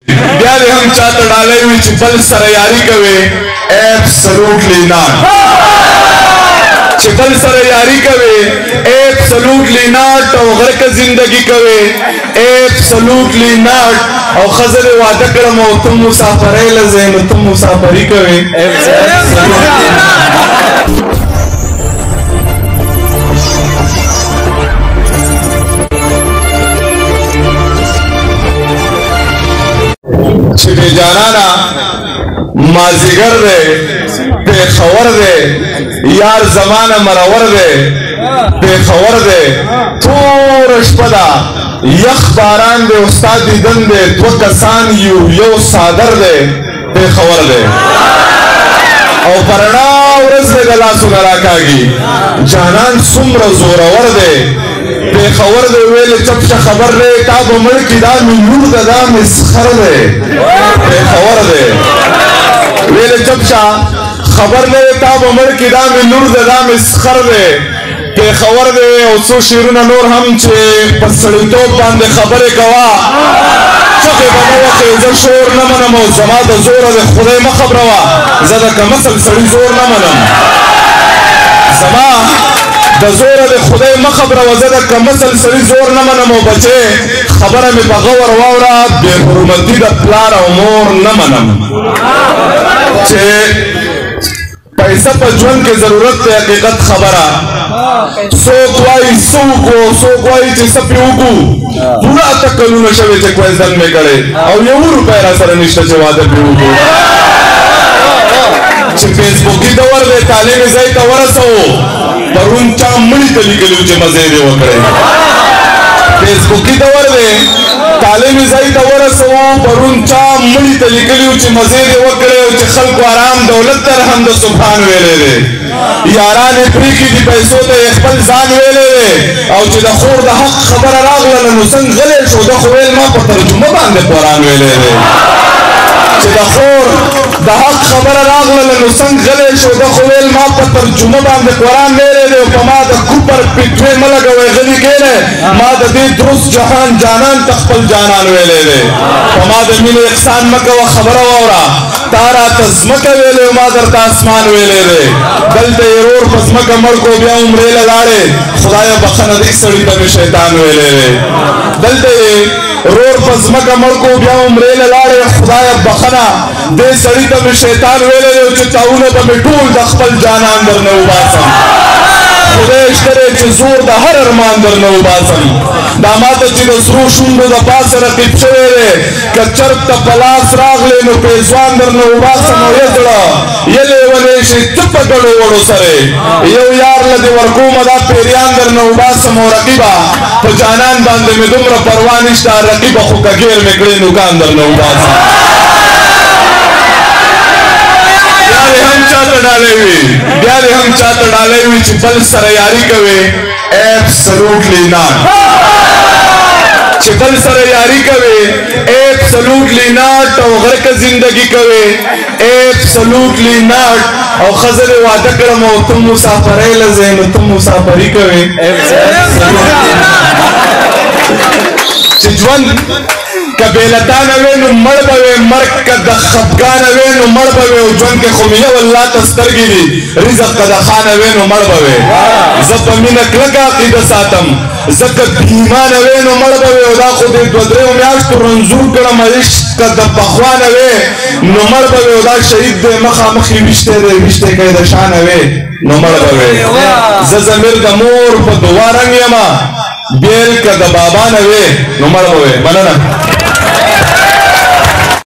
بیا دې هم چاته ډالۍ وي چې بل سره یاري کوي absolutely not چې بل سره یاري کوي absolutely not او غرق زندگی کوي absolutely not او خزر وعده کړم او تم مسافرې لځې نو تم مسافري کوي چې بې جانانا مازیګر دی پېښور دی یار زمانه مرور دی پېښور دی توره شپه ده یخ باران دی استاد دیدن دی دوه کسان یو څادر دی پېښور دی او په رڼا ورځ دی د لاسونه راکاږي جانان څومره زورور دی پېښور دی ویلې چپشه خبر دی تا به مړ کي دا مې لور ده دا مسخر دی پېښور دی ویلې چپشه خبر دی تا به مړ کي دا مې لور ده دا مسخر دی پېښور دی او څو شعرونه نور هم چې په سړیتوب باندې خبرې کوه چغې به نه وکړې زه شور نه منم او زما د زوره د خدای مه خبروه زه د کمسل سړي زور نه منم زما د زوره د خدای مه خبروه زه د کمسل سړي زور نه منم او بچې خبره مې په غور واوره بې حرمتي د پلار او مور نه منم چې پیسه په ژوند کې ضرورت دی حقیقت خبره څوک وایي څه وکړو څوک وایي چې څه پې وکړو پوره اته کلونه شوې چې کوی ځل مې کړی او یو روپۍ را سره نشته چې واده پې وکړو چې فیسبوکي دور دی تعلیمي ځای ته ورسوو پرون چا مړي ته لیکلي چې مزې دې وکړی فیسبوکي دور دی تعلیمي ځای ته ورسوو پرون چا مړي ته لیکلي چې مزې دې وکړی او چې خلکو آرام دولت ته رحم د سبحان ویلی دی یاران یې پرېښي دي پیسو ته یې خپل ځان ویلی دی او چې د خور د حق خبره راغله نو څنګه غلی شو ده خو ویل ما په ترجمه باندې قرآن ویلی دی چې د خور د حق خبره راغله نو څنګه غلی شو ده خو ویل ما په ترجمه باندې قرآن ویلی دی او په ما د کوپر پټوې مه لګوئ غلي کښېنئ ما د دې درست جهان جانان ته خپل جانان ویلی دی په ما د مینې احسان مه کوه خبره واوره تا راته ځمکه ویلی ما درته اسمان ویلی دی دلته یې رور په ځمکه مړ کړو بیا عمرې له لاړې خدایه بخښنه دې سړي ته مې شیطان ویلی دی دلته یې رور په ځمکه مړ کړو بیا عمرې له لاړې خدایه بخښنه دې سړي ته مې شیطان ویلی دی چې تاونه به مې ټول د خپل جانان درنه وباسم خدای شته دی چې زور د هر ارمان درنه وباسم دا ماته چې د سرو شونډو د پاسه رقیب شوی دی که چرګ ته په لاس راغلی نو پیزوان درنه وباسم او یې زړه یې لیونی شي ته په ګډو وړو سره یو یار له دې ورکومه دا پیریان درنه وباسم او رقیبه په جانان باندې مې دومره پروا نشته رقیبه خو که ګیر مې کړې نو ګان درنه وباسم بیا دې هم چاته ډالۍ وي چې بل سره یاري کوي absolutely not چې بل سره یاري کوي absolutely not او غرق زندگی کوي absolutely not او خزر وعده کړم او تم مسافرې لځې نو تم مسافري کوي چې ژوند که بېلتانه وی نو مړ به وی مرګ که د خفګانه وی نو مړ به وی او ژوند کې خو مې یو الله ته سترګې دي رزق که د خانه وی نو مړ به وی زه په مینه کلکه عقیده ساتم زه که بېایمانه وی نو مړ به وی او دا خو دې دوه درېو میاشتو رنځور کړم عشق که د پخوانه وی نو مړ به وی او دا شهید دی مخامخ یې ویشتی دی ویشتی که یې د شانه وی نو مړ به وی زه ضمیر د مور په دعا رنګ یمه بیل که د بابا نه وی نو مړ به وی مننه